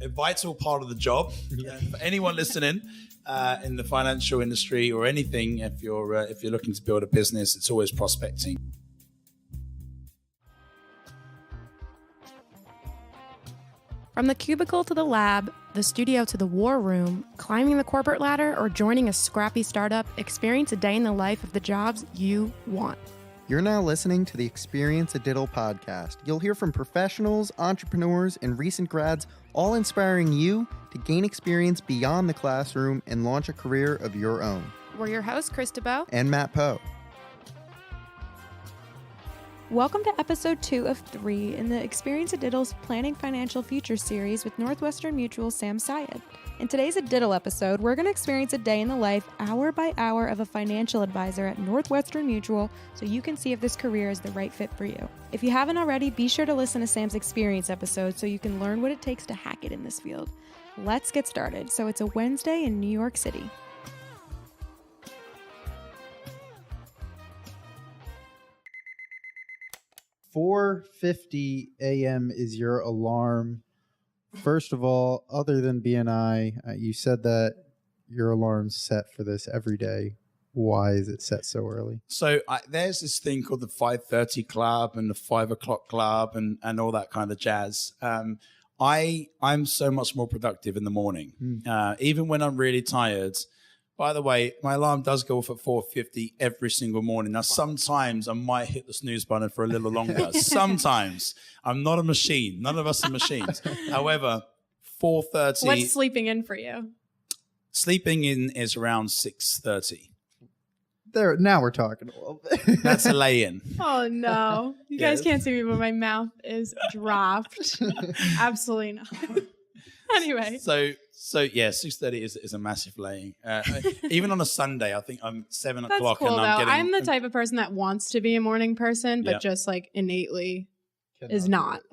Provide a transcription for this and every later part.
a vital part of the job. For anyone listening in the financial industry or anything, if you're looking to build a business, it's always prospecting. From the cubicle to the lab, the studio to the war room, climbing the corporate ladder, or joining a scrappy startup, experience a day in the life of the jobs you want. You're now listening to the Experience a Diddle podcast. You'll hear from professionals, entrepreneurs, and recent grads, all inspiring you to gain experience beyond the classroom and launch a career of your own. We're your hosts, Christabel And Matt Poe. Welcome to episode 2 of 3 in the Experience a Diddle's Planning Financial Future series with Northwestern Mutual Sam Syed. In today's A Diddle episode, we're going to experience a day in the life, hour by hour, of a financial advisor at Northwestern Mutual so you can see if this career is the right fit for you. If you haven't already, be sure to listen to Sam's experience episode so you can learn what it takes to hack it in this field. Let's get started. So it's a Wednesday in New York City. $4:50 a.m. is your alarm. First of all, other than BNI, you said that your alarm's set for this every day. Why is it set so early? So there's this thing called the 5:30 club and the 5 o'clock club and all that kind of jazz. I'm so much more productive in the morning, even when I'm really tired. By the way, my alarm does go off at 4:50 every single morning. Now, sometimes I might hit the snooze button for a little longer. Sometimes. I'm not a machine. None of us are machines. However, 4:30. What's sleeping in for you? Sleeping in is around 6:30. There, now we're talking a little bit. That's a lay-in. Oh, no. You guys can't see me, but my mouth is dropped. Absolutely not. Anyway. So yeah, 6:30 is a massive lay. Even on a Sunday, I think I'm 7 That's o'clock. Cool, and I'm the type of person that wants to be a morning person, but just like innately is not.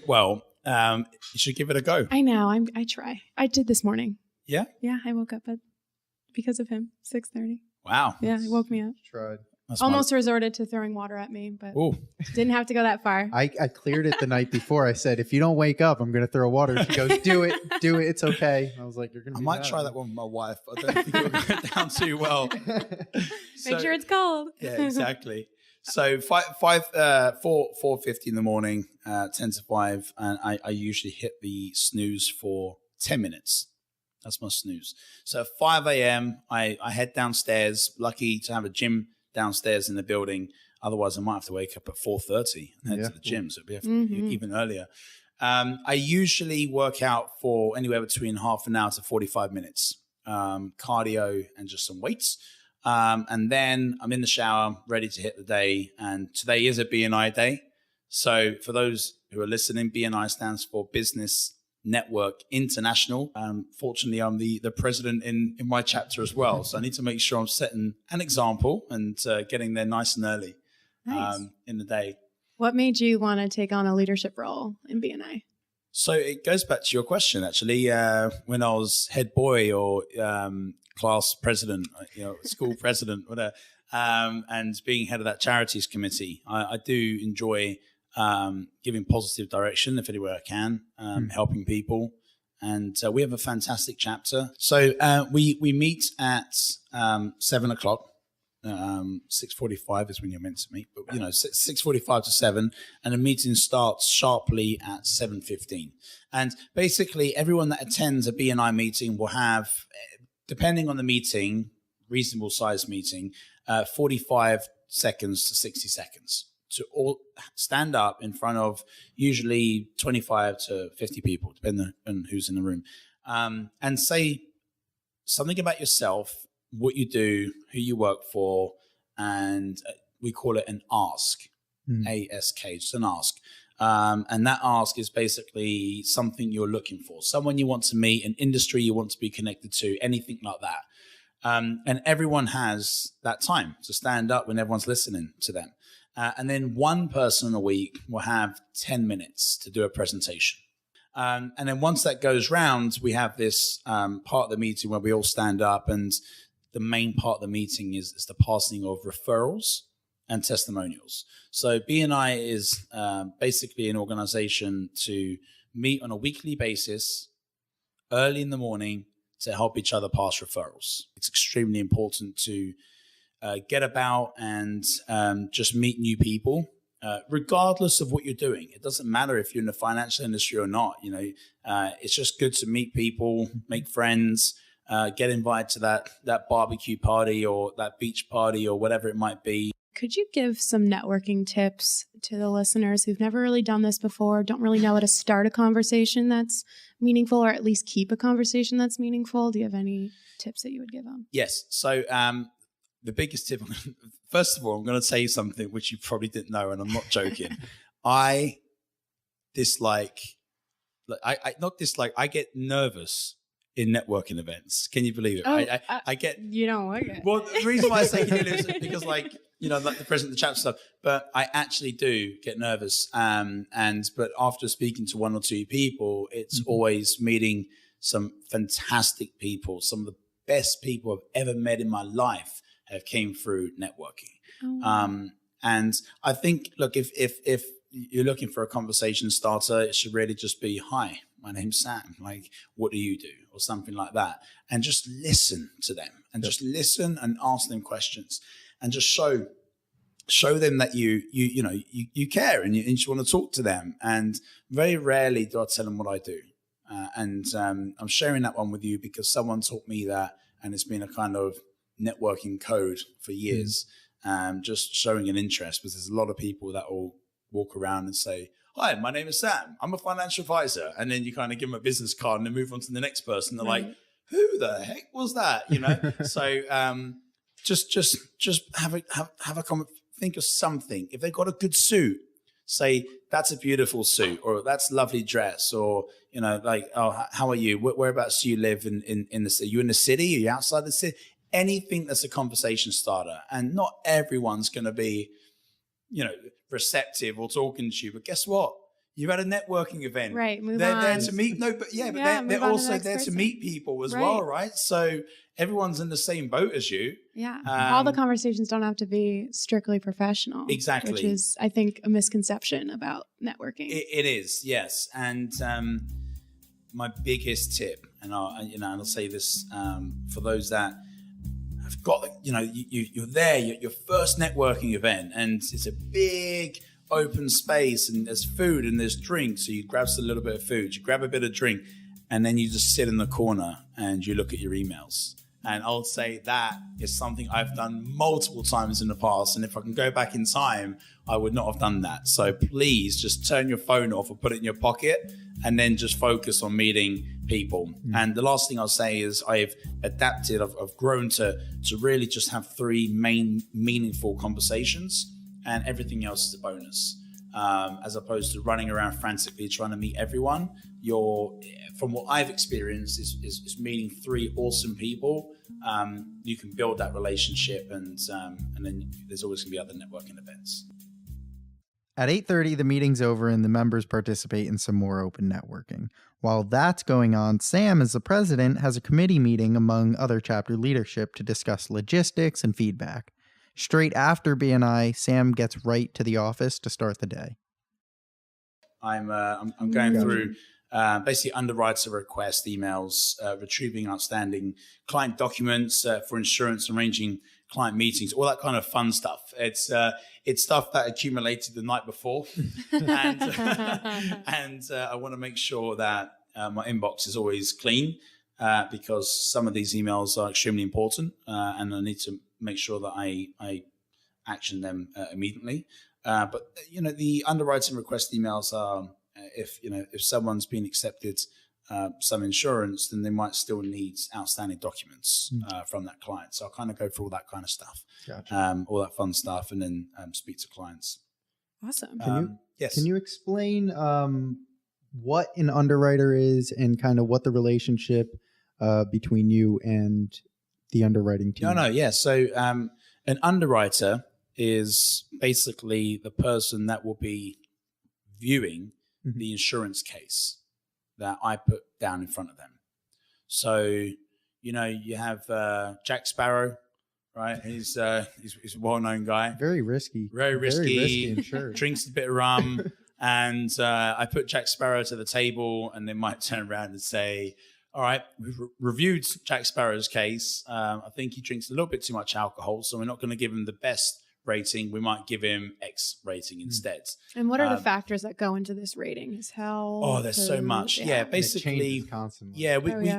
Well, you should give it a go. I know. I try. I did this morning. Yeah? Yeah, I woke up because of him, 6:30. Wow. Yeah, he woke me up. Tried. Almost resorted to throwing water at me, but didn't have to go that far. I cleared it the night before. I said, if you don't wake up, I'm going to throw water. She goes, do it. It's okay. I was like, you're going to I might try that one with my wife. I don't think it'll go down too well. Make sure it's cold. Yeah, exactly. So 4:50 in the morning, 10 to 5, and I usually hit the snooze for 10 minutes. That's my snooze. So at 5 a.m., I head downstairs, lucky to have a gym downstairs in the building. Otherwise, I might have to wake up at 4:30 and head to the gym, so it'll be even earlier. I usually work out for anywhere between half an hour to 45 minutes, cardio and just some weights. And then I'm in the shower, ready to hit the day. And today is a BNI day. So for those who are listening, BNI stands for Business Network International. Fortunately, I'm the president in my chapter as well. So I need to make sure I'm setting an example and getting there nice and early in the day. What made you want to take on a leadership role in BNI? So it goes back to your question, actually. When I was head boy or class president, school president, whatever, and being head of that charities committee, I do enjoy giving positive direction if anywhere I can, helping people. And we have a fantastic chapter. So we meet at 7 o'clock. 6:45 is when you're meant to meet, but 6:45 to 7, and the meeting starts sharply at 7:15. And basically everyone that attends a BNI meeting will have, depending on the meeting, reasonable size meeting, 45 seconds to 60 seconds to all stand up in front of usually 25 to 50 people, depending on who's in the room, and say something about yourself, what you do, who you work for, and we call it an ask, A-S-K, just an ask. And that ask is basically something you're looking for, someone you want to meet, an industry you want to be connected to, anything like that. And everyone has that time to stand up when everyone's listening to them. And then one person a week will have 10 minutes to do a presentation. And then once that goes round, we have this part of the meeting where we all stand up, and the main part of the meeting is the passing of referrals and testimonials. So BNI is basically an organization to meet on a weekly basis, early in the morning, to help each other pass referrals. It's extremely important to get about and just meet new people, regardless of what you're doing. It doesn't matter if you're in the financial industry or not. It's just good to meet people, make friends, get invited to that barbecue party or that beach party or whatever it might be. Could you give some networking tips to the listeners who've never really done this before, don't really know how to start a conversation that's meaningful, or at least keep a conversation that's meaningful? Do you have any tips that you would give them? Yes. So the biggest tip, first of all, I'm going to tell you something which you probably didn't know, and I'm not joking. I get nervous in networking events. Can you believe it? Oh, I get. You don't like it. Well, the reason why I say it is because, like the president, the chap stuff. But I actually do get nervous. But after speaking to one or two people, it's always meeting some fantastic people. Some of the best people I've ever met in my life have came through networking. Oh. And I think, look, if you're looking for a conversation starter, it should really just be, "Hi, my name's Sam. Like, what do you do?" Or something like that. And just listen to them and just listen and ask them questions and just show them that you care and you just want to talk to them. And very rarely do I tell them what I do. I'm sharing that one with you because someone taught me that, and it's been a kind of networking code for years. Just showing an interest, because there's a lot of people that will walk around and say, "Hi, my name is Sam. I'm a financial advisor." And then you kind of give them a business card and then move on to the next person. They're like, "Who the heck was that?" So just have a comment. Think of something. If they've got a good suit, say, "That's a beautiful suit," or "That's a lovely dress," or, "Oh, how are you? Whereabouts do you live in the city? Are you in the city? Are you outside the city?" Anything that's a conversation starter. And not everyone's going to be, receptive or talking to you. But guess what? You've had a networking event. Right. They're there to meet. No, but they're also there to meet people as well, right? So everyone's in the same boat as you. Yeah. All the conversations don't have to be strictly professional. Exactly. Which is, I think, a misconception about networking. It is, yes. And my biggest tip, and I'll say this for those that have got, you're there, your first networking event, and it's a big open space, and there's food and there's drinks. So you grab a little bit of food, you grab a bit of drink, and then you just sit in the corner and you look at your emails. And I'll say that is something I've done multiple times in the past. And if I can go back in time, I would not have done that. So please just turn your phone off or put it in your pocket and then just focus on meeting people. Mm-hmm. And the last thing I'll say is I've adapted, I've grown to really just have 3 main meaningful conversations, and everything else is a bonus. As opposed to running around frantically trying to meet everyone. From what I've experienced, is meeting 3 awesome people. You can build that relationship, and then there's always going to be other networking events. At 8:30, the meeting's over and the members participate in some more open networking. While that's going on, Sam, as the president, has a committee meeting among other chapter leadership to discuss logistics and feedback. Straight after BNI, Sam gets right to the office to start the day. I'm going through basically underwriter request emails, retrieving outstanding client documents for insurance, arranging client meetings, all that kind of fun stuff. It's stuff that accumulated the night before, and I want to make sure that my inbox is always clean because some of these emails are extremely important, and I need to make sure that I action them immediately. But the underwriting request emails are if someone's been accepted some insurance, then they might still need outstanding documents from that client. So I'll kind of go through all that kind of stuff, Gotcha. all that fun stuff, and then speak to clients. Awesome. Yes. Can you explain what an underwriter is and kind of what the relationship between you and the underwriting team? No. Yeah. So an underwriter is basically the person that will be viewing the insurance case that I put down in front of them. So, you have Jack Sparrow, right? He's a well-known guy. Very risky. Very risky. Insured. Drinks a bit of rum. And I put Jack Sparrow to the table, and they might turn around and say, all right, we've reviewed Jack Sparrow's case. I think he drinks a little bit too much alcohol, so we're not going to give him the best rating. We might give him X rating instead. And what are the factors that go into this rating? His health? Oh, there's so much. Yeah, basically, constantly.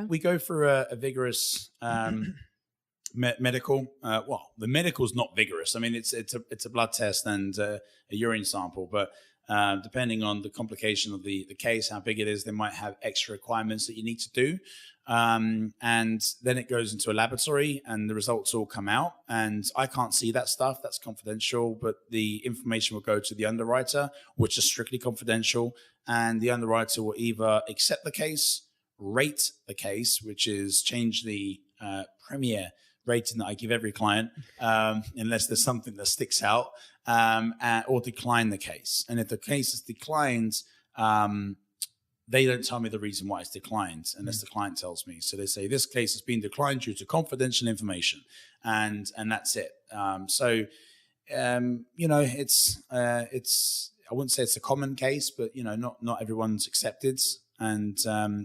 We go for a vigorous medical. Well, the medical's not vigorous. I mean, it's a blood test and a urine sample, but depending on the complication of the case, how big it is, they might have extra requirements that you need to do. And then it goes into a laboratory and the results all come out. And I can't see that stuff. That's confidential, but the information will go to the underwriter, which is strictly confidential. And the underwriter will either accept the case, rate the case, which is change the premier rating that I give every client, unless there's something that sticks out, or decline the case. And if the case is declined, they don't tell me the reason why it's declined unless the client tells me. So they say this case has been declined due to confidential information, and that's it. It's I wouldn't say it's a common case, but not everyone's accepted, and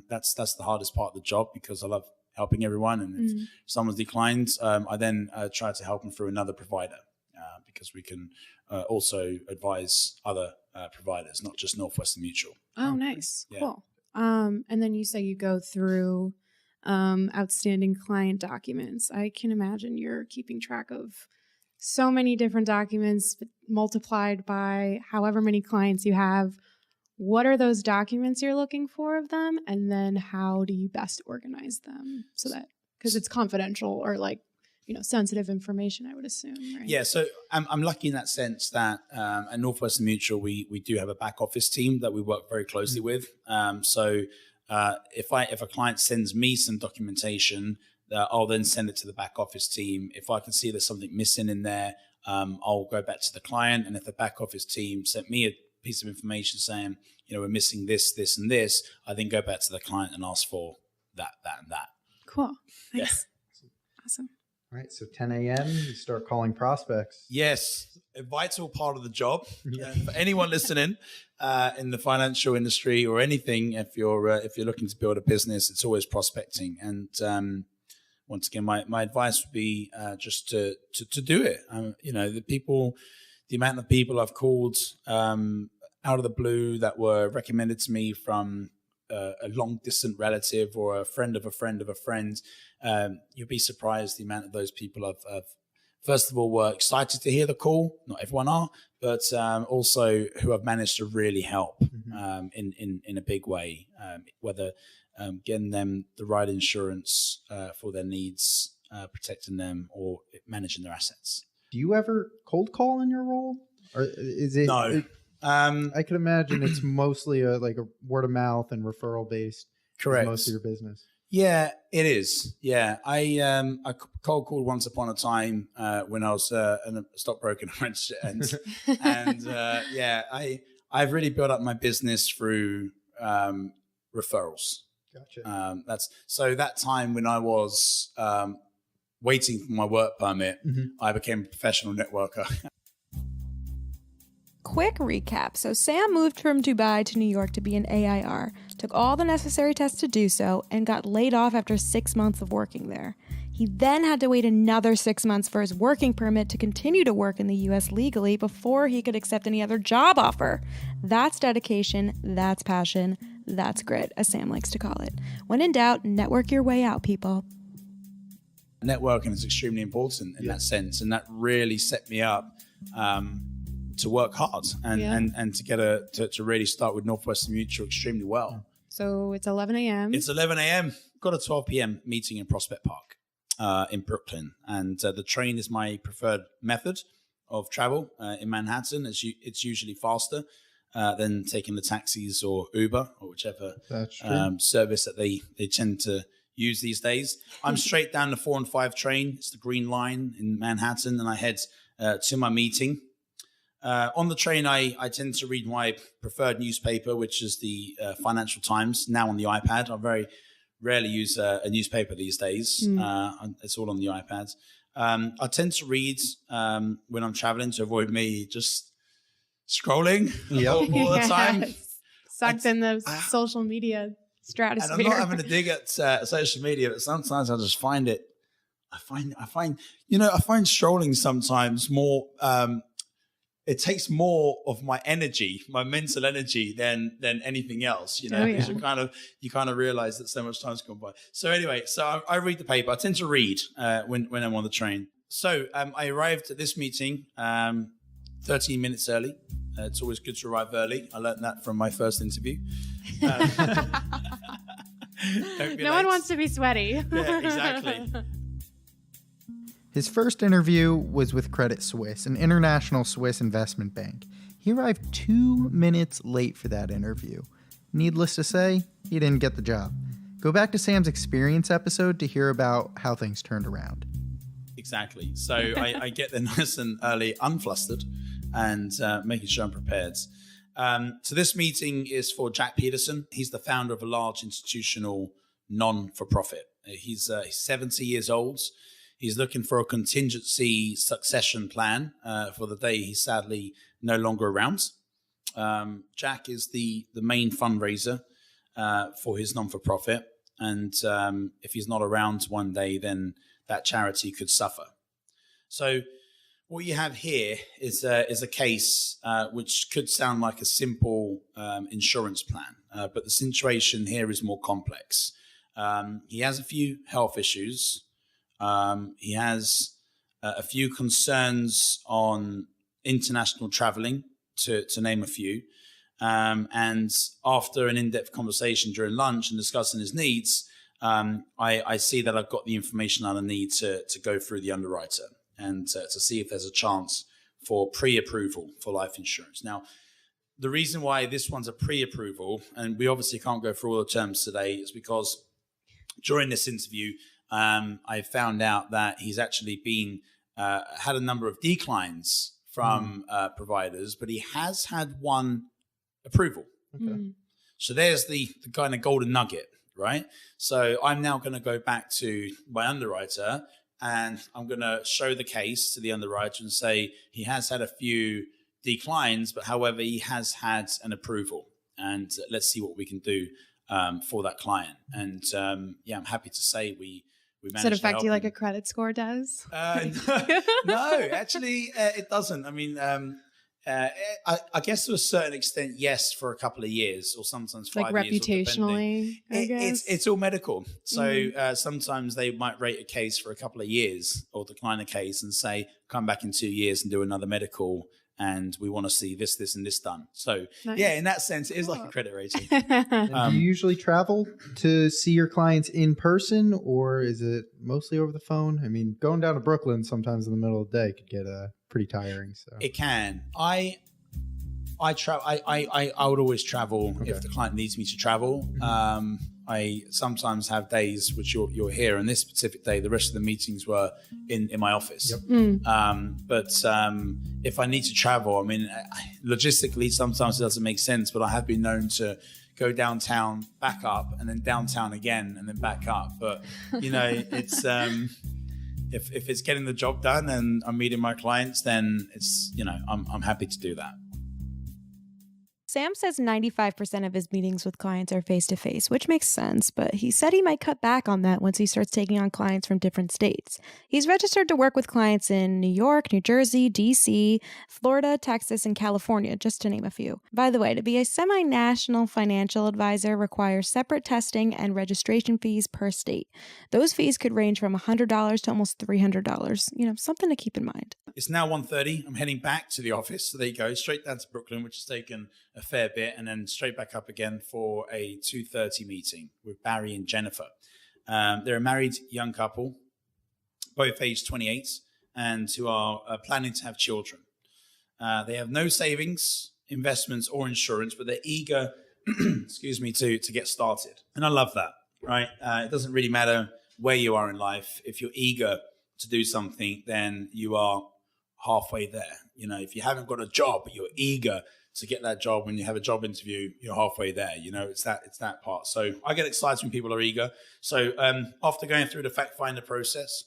that's the hardest part of the job, because I love helping everyone. And if someone's declined, I then try to help them through another provider, because we can also advise other providers, not just Northwestern Mutual. Oh, nice. Yeah. Cool. And then you say you go through outstanding client documents. I can imagine you're keeping track of so many different documents multiplied by however many clients you have. What are those documents you're looking for of them? And then how do you best organize them so that, because it's confidential or sensitive information, I would assume, right? Yeah, so I'm lucky in that sense that at Northwestern Mutual, we do have a back office team that we work very closely with. So if a client sends me some documentation, I'll then send it to the back office team. If I can see there's something missing in there, I'll go back to the client. And if the back office team sent me a piece of information saying, we're missing this, this, and this, I then go back to the client and ask for that, and that. Cool. Thanks. Yeah. Awesome. All right, so 10 a.m., you start calling prospects. Yes, a vital part of the job. For anyone listening in the financial industry or anything, if you're looking to build a business, it's always prospecting. And once again, my advice would be just to do it. The amount of people I've called out of the blue that were recommended to me from a long distant relative or a friend of a friend of a friend, you'll be surprised the amount of those people I've first of all were excited to hear the call. Not everyone are, but also who have managed to really help in a big way, whether getting them the right insurance for their needs, protecting them, or managing their assets. Do you ever cold call in your role, or is it? No. I could imagine it's mostly a word of mouth and referral based. Correct. Most of your business. Yeah, it is. Yeah, I cold called once upon a time when I was a stockbroker, and I've really built up my business through referrals. Gotcha. That time when I was waiting for my work permit, I became a professional networker. Quick recap. So Sam moved from Dubai to New York to be an AIR, took all the necessary tests to do so, and got laid off after 6 months of working there. He then had to wait another 6 months for his working permit to continue to work in the U.S. legally before he could accept any other job offer. That's dedication, that's passion, that's grit, as Sam likes to call it. When in doubt, network your way out, people. Networking is extremely important in that sense, and that really set me up to work hard and to get to really start with Northwestern Mutual extremely well. So it's 11 a.m. It's 11 a.m. Got a 12 p.m. meeting in Prospect Park in Brooklyn, and the train is my preferred method of travel in Manhattan. It's usually faster than taking the taxis or Uber or whichever service that they tend to use these days. I'm straight down the 4 and 5 train. It's the Green Line in Manhattan, and I head to my meeting. On the train, I tend to read my preferred newspaper, which is the Financial Times, now on the iPad. I very rarely use a newspaper these days. It's all on the iPad. I tend to read when I'm traveling to avoid me just scrolling all the time. Sucked in the social media And stratosphere. I'm not having to dig at social media, but sometimes I just find it. I find scrolling sometimes more. It takes more of my energy, my mental energy, than anything else. Because you kind of realize that so much time's gone by. So anyway, I read the paper. I tend to read when I'm on the train. So I arrived at this meeting 13 minutes early. It's always good to arrive early. I learned that from my first interview. No one wants to be sweaty. Yeah, exactly. His first interview was with Credit Suisse, an international Swiss investment bank. He arrived 2 minutes late for that interview. Needless to say, he didn't get the job. Go back to Sam's experience episode to hear about how things turned around. Exactly. So I get there nice and early, unflustered, and making sure I'm prepared. So this meeting is for Jack Peterson. He's the founder of a large institutional non-for-profit. He's 70 years old. He's looking for a contingency succession plan for the day he's sadly no longer around. Jack is the main fundraiser for his non-for-profit. And if he's not around one day, then that charity could suffer. So what you have here is a case which could sound like a simple insurance plan. But the situation here is more complex. He has a few health issues. He has a few concerns on international traveling, to name a few. And after an in-depth conversation during lunch and discussing his needs, I see that I've got the information that I need to go through the underwriter and to see if there's a chance for pre-approval for life insurance. Now, the reason why this one's a pre-approval, and we obviously can't go through all the terms today, is because during this interview, I found out that he's actually had a number of declines from providers, but he has had one approval. Okay. So there's the kind of golden nugget, right? So I'm now going to go back to my underwriter and I'm going to show the case to the underwriter and say he has had a few declines, but however, he has had an approval. And let's see what we can do for that client. And I'm happy to say we does it affect you like a credit score does? No, actually, it doesn't. I mean, I guess to a certain extent, yes, for a couple of years or sometimes 5 like years. Reputationally, I guess. It's all medical. So sometimes they might rate a case for a couple of years or decline a case and say, come back in 2 years and do another medical. And we want to see this, and this done. So, nice. Yeah, in that sense, it is like a credit rating. Do you usually travel to see your clients in person, or is it mostly over the phone? I mean, going down to Brooklyn sometimes in the middle of the day could get pretty tiring. So it can. I would always travel if the client needs me to travel. I sometimes have days which you're here, and this specific day, the rest of the meetings were in my office. Yep. But if I need to travel, I mean, logistically, sometimes it doesn't make sense, but I have been known to go downtown, back up, and then downtown again, and then back up. But, it's if it's getting the job done and I'm meeting my clients, then it's, I'm happy to do that. Sam says 95% of his meetings with clients are face-to-face, which makes sense, but he said he might cut back on that once he starts taking on clients from different states. He's registered to work with clients in New York, New Jersey, D.C., Florida, Texas, and California, just to name a few. By the way, to be a semi-national financial advisor requires separate testing and registration fees per state. Those fees could range from $100 to almost $300. Something to keep in mind. It's now 1:30. I'm heading back to the office. So there you go, straight down to Brooklyn, which has taken a fair bit, and then straight back up again for a 2:30 meeting with Barry and Jennifer. They're a married young couple, both aged 28, and who are planning to have children. They have no savings, investments, or insurance, but they're eager, to get started. And I love that, right? It doesn't really matter where you are in life. If you're eager to do something, then you are halfway there. If you haven't got a job, but you're eager to get that job, when you have a job interview, you're halfway there. It's that part. So I get excited when people are eager. So after going through the fact finder process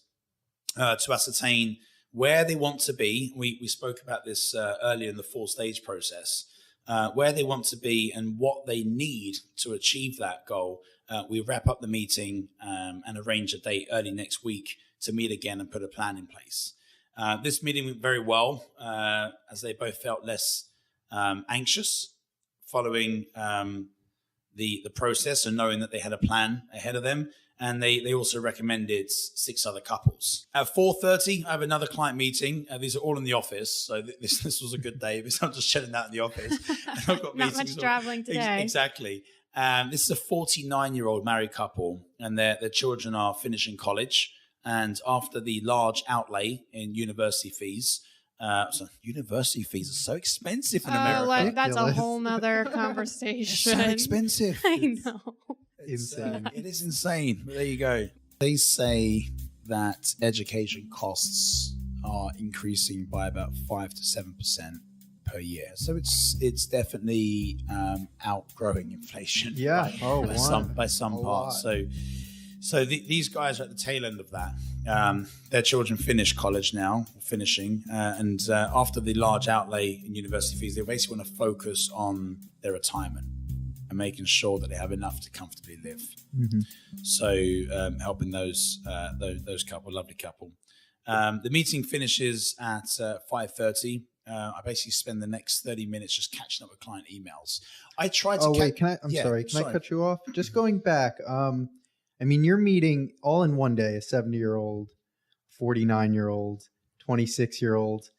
to ascertain where they want to be. We spoke about this earlier in the 4-stage process, where they want to be and what they need to achieve that goal. We wrap up the meeting and arrange a date early next week to meet again and put a plan in place. This meeting went very well, as they both felt less anxious following the process and knowing that they had a plan ahead of them. And they also recommended 6 other couples. At 4:30, I have another client meeting. These are all in the office. So this was a good day because I'm just chilling out in the office. And I've got Not much traveling today. Exactly. This is a 49-year-old married couple, and their children are finishing college. And after the large outlay in university fees, so university fees are so expensive in America. That's a whole nother conversation. It's so expensive. I know. Insane. It is insane. But there you go. They say that education costs are increasing by about 5 to 7% per year. So it's definitely outgrowing inflation. Yeah. By some parts. So these guys are at the tail end of that. Their children finish college now, finishing, and after the large outlay in university fees, they basically want to focus on their retirement and making sure that they have enough to comfortably live. Mm-hmm. So helping those couple, lovely couple. The meeting finishes at 5:30. I basically spend the next 30 minutes just catching up with client emails. I try to. Sorry. Can I cut you off? Just going back. I mean, you're meeting all in one day, a 70-year-old, 49-year-old, 26-year-old.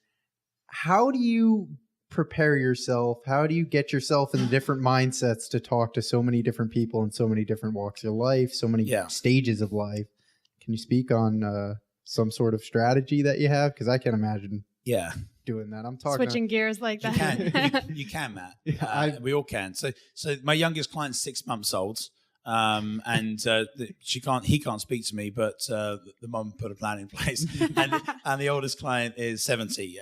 How do you prepare yourself? How do you get yourself in different mindsets to talk to so many different people in so many different walks of life, so many stages of life? Can you speak on some sort of strategy that you have? Because I can't imagine doing that. I'm talking switching gears like that. You can, Matt. We all can. So my youngest client's 6 months old. And he can't speak to me, but the mum put a plan in place, and the oldest client is 70.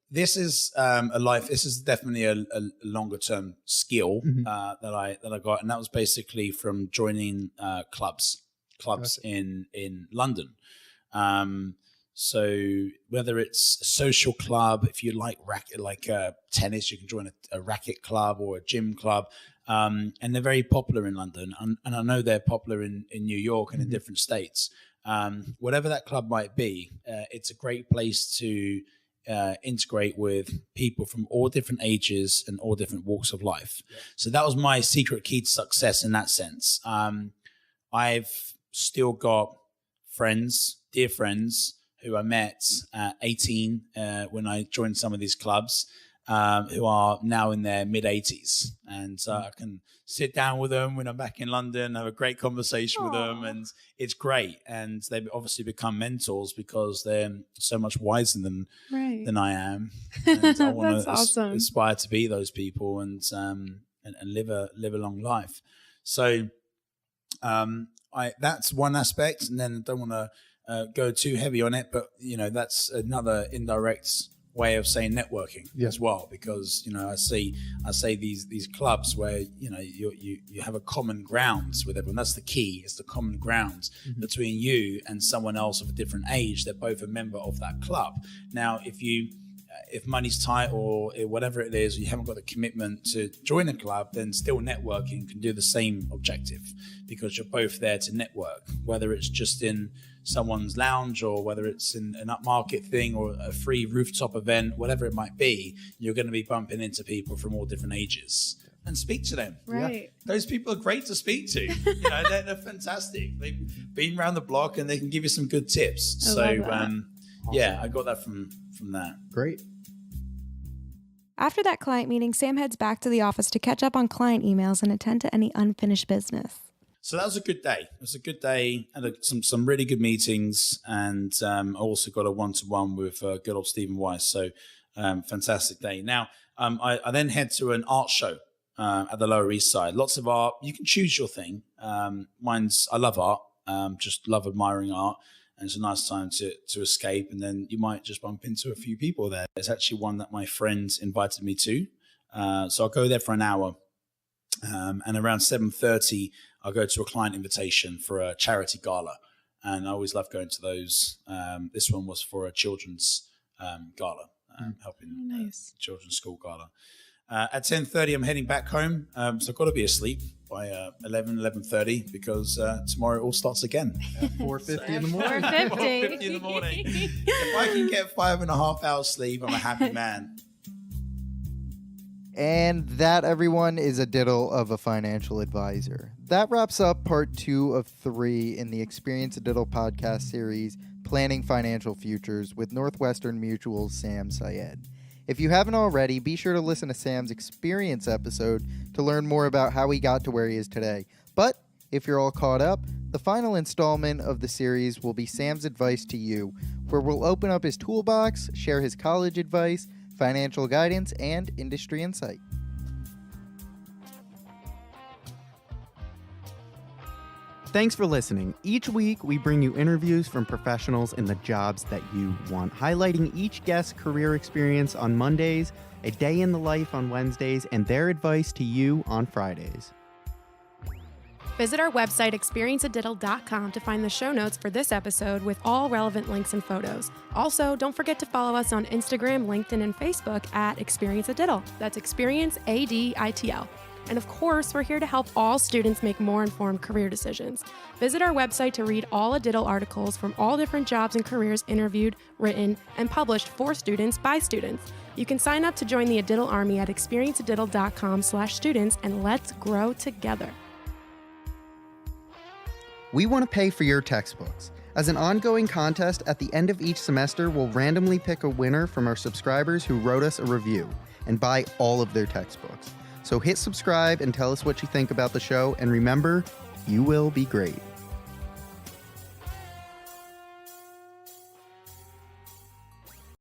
This is this is definitely a longer term skill that I got, and that was basically from joining clubs in London. So whether it's a social club, if you like tennis, you can join a racket club or a gym club. And they're very popular in London, and I know they're popular in New York and in different states. Whatever that club might be, it's a great place to integrate with people from all different ages and all different walks of life. Yeah. So that was my secret key to success in that sense. I've still got dear friends who I met at 18 when I joined some of these clubs, who are now in their mid-80s. And I can sit down with them when I'm back in London, have a great conversation with them, and it's great. And they've obviously become mentors because they're so much wiser than I am. And I want to aspire to be those people and live a long life. So that's one aspect, and then I don't want to go too heavy on it, but that's another indirect way of saying networking as well, because I say these clubs where you have a common ground with everyone. That's the key. It's the common ground between you and someone else of a different age. They're both a member of that club. Now, if money's tight or whatever it is, you haven't got the commitment to join a club, then still networking can do the same objective, because you're both there to network, whether it's just in someone's lounge or whether it's in an upmarket thing or a free rooftop event, whatever it might be. You're going to be bumping into people from all different ages and speak to them. Right. Those people are great to speak to. They're fantastic. They've been around the block and they can give you some good tips. I got that from that. Great. After that client meeting, Sam heads back to the office to catch up on client emails and attend to any unfinished business. So that was a good day. It was a good day. I had some really good meetings, and I also got a one-to-one with good old Stephen Weiss. So fantastic day. Now, I then head to an art show at the Lower East Side. Lots of art. You can choose your thing. I love art. Just love admiring art. And it's a nice time to escape. And then you might just bump into a few people there. It's actually one that my friend invited me to. So I'll go there for an hour. And around 7:30, I'll go to a client invitation for a charity gala. And I always love going to those. This one was for a children's gala, helping Nice. children's school gala. At 10:30, I'm heading back home, so I've got to be asleep by 11:30 because tomorrow it all starts again. 4:50 in the morning. 4:50 in the morning. If I can get 5.5 hours sleep, I'm a happy man. And that, everyone, is a diddle of a financial advisor. That wraps up part 2 of 3 in the Experience a Diddle podcast series, Planning Financial Futures, with Northwestern Mutual's Sam Syed. If you haven't already, be sure to listen to Sam's experience episode to learn more about how he got to where he is today. But if you're all caught up, the final installment of the series will be Sam's advice to you, where we'll open up his toolbox, share his college advice, financial guidance, and industry insight. Thanks for listening. Each week, we bring you interviews from professionals in the jobs that you want, highlighting each guest's career experience on Mondays, a day in the life on Wednesdays, and their advice to you on Fridays. Visit our website, experienceadiddle.com, to find the show notes for this episode with all relevant links and photos. Also, don't forget to follow us on Instagram, LinkedIn, and Facebook at Experience a Diddle. That's Experience ADITL. And of course, we're here to help all students make more informed career decisions. Visit our website to read all a Diddle articles from all different jobs and careers interviewed, written, and published for students by students. You can sign up to join the Adiddle Army at experienceadiddle.com/students, and let's grow together. We want to pay for your textbooks. As an ongoing contest, at the end of each semester, we'll randomly pick a winner from our subscribers who wrote us a review and buy all of their textbooks. So hit subscribe and tell us what you think about the show, and remember, you will be great.